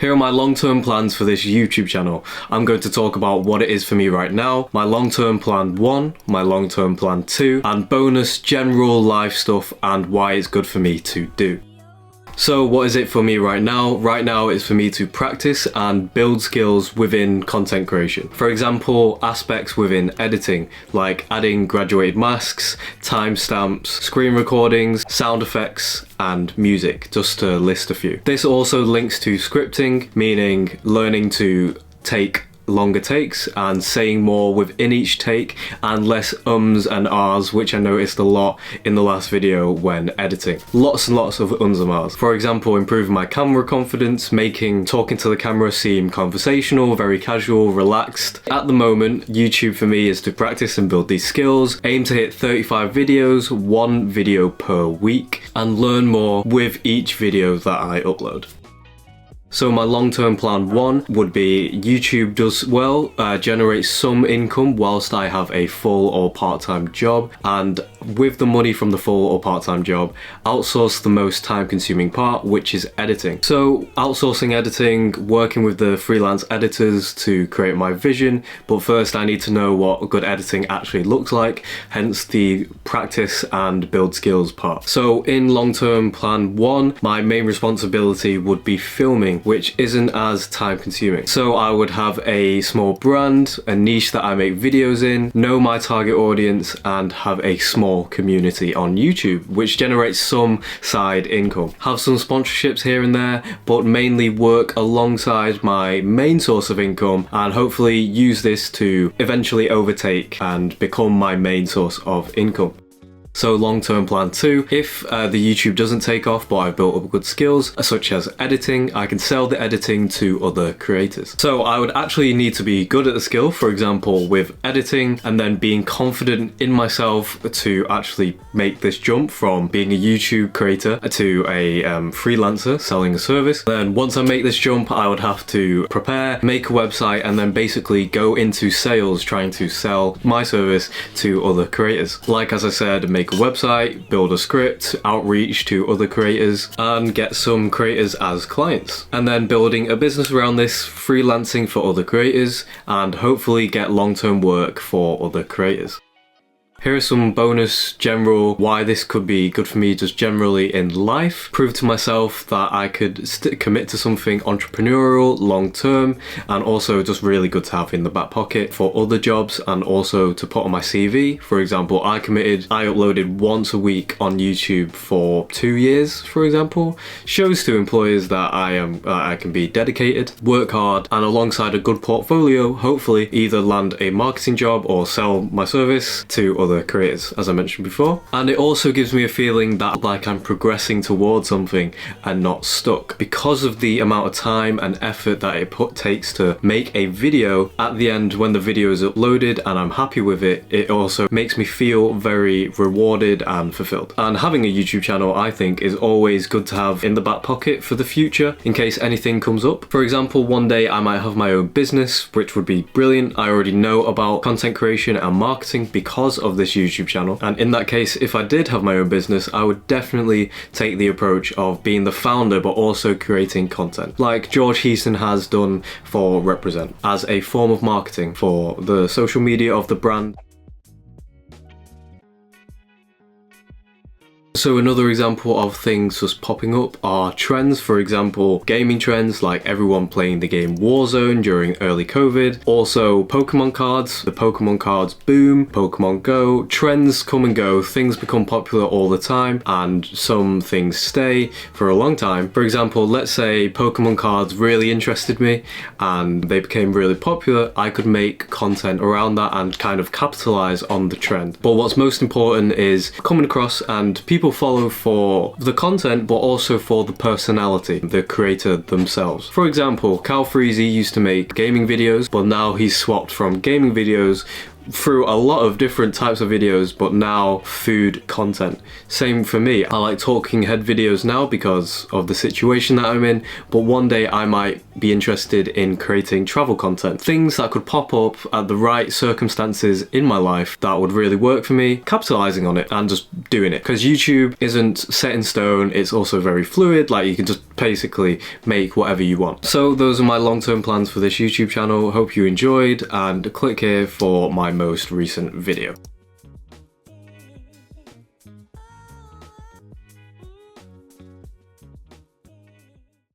Here are my long-term plans for this YouTube channel. I'm going to talk about what it is for me right now, my long-term plan 1, my long-term plan 2, and bonus general life stuff and why it's good for me to do. So what is it for me right now? Right now it's for me to practice and build skills within content creation. For example, aspects within editing, like adding graduated masks, timestamps, screen recordings, sound effects, and music, just to list a few. This also links to scripting, meaning learning to take longer takes and saying more within each take and less ums and ahs, which I noticed a lot in the last video when editing. Lots and lots of ums and ahs. For example, improving my camera confidence, making talking to the camera seem conversational, very casual, relaxed. At the moment, YouTube for me is to practice and build these skills, aim to hit 35 videos, 1 video per week, and learn more with each video that I upload. So my long-term plan 1 would be YouTube does well, generates some income whilst I have a full or part-time job, and with the money from the full or part-time job, outsource the most time-consuming part, which is editing. So outsourcing editing, working with the freelance editors to create my vision, but first I need to know what good editing actually looks like, hence the practice and build skills part. So in long-term plan 1, my main responsibility would be filming, which isn't as time consuming. So I would have a small brand, a niche that I make videos in, know my target audience, and have a small community on YouTube, which generates some side income. Have some sponsorships here and there, but mainly work alongside my main source of income and hopefully use this to eventually overtake and become my main source of income. So long-term plan 2, if the YouTube doesn't take off but I've built up good skills such as editing, I can sell the editing to other creators. So I would actually need to be good at the skill, for example with editing, and then being confident in myself to actually make this jump from being a YouTube creator to a freelancer selling a service. Then once I make this jump, I would have to prepare, make a website, and then basically go into sales trying to sell my service to other creators. Like as I said, make a website, build a script, outreach to other creators, and get some creators as clients. And then building a business around this, freelancing for other creators, and hopefully get long-term work for other creators. Here are some bonus general why this could be good for me just generally in life. Prove to myself that I could commit to something entrepreneurial long term, and also just really good to have in the back pocket for other jobs and also to put on my CV. For example, I uploaded once a week on YouTube for 2 years, for example. Shows to employers that I can be dedicated, work hard, and alongside a good portfolio, hopefully either land a marketing job or sell my service to other creators, as I mentioned before. And it also gives me a feeling that like I'm progressing towards something and not stuck. Because of the amount of time and effort that it takes to make a video, at the end when the video is uploaded and I'm happy with it, it also makes me feel very rewarded and fulfilled. And having a YouTube channel, I think, is always good to have in the back pocket for the future in case anything comes up. For example, one day I might have my own business, which would be brilliant. I already know about content creation and marketing because of this YouTube channel, and in that case, if I did have my own business, I would definitely take the approach of being the founder but also creating content like George Heaton has done for Represent as a form of marketing for the social media of the brand. So another example of things just popping up are trends. For example, gaming trends like everyone playing the game Warzone during early COVID. Also Pokemon cards, the Pokemon cards boom, Pokemon Go. Trends come and go, things become popular all the time and some things stay for a long time. For example, let's say Pokemon cards really interested me and they became really popular. I could make content around that and kind of capitalize on the trend. But what's most important is coming across and people follow for the content but also for the personality, the creator themselves. For example, Cal Freezy used to make gaming videos, but now he's swapped from gaming videos through a lot of different types of videos, but now food content. Same for me. I like talking head videos now because of the situation that I'm in, but one day I might be interested in creating travel content. Things that could pop up at the right circumstances in my life that would really work for me, capitalizing on it and just doing it. Because YouTube isn't set in stone, it's also very fluid, like you can just basically make whatever you want. So those are my long-term plans for this YouTube channel. Hope you enjoyed, and click here for my most recent video.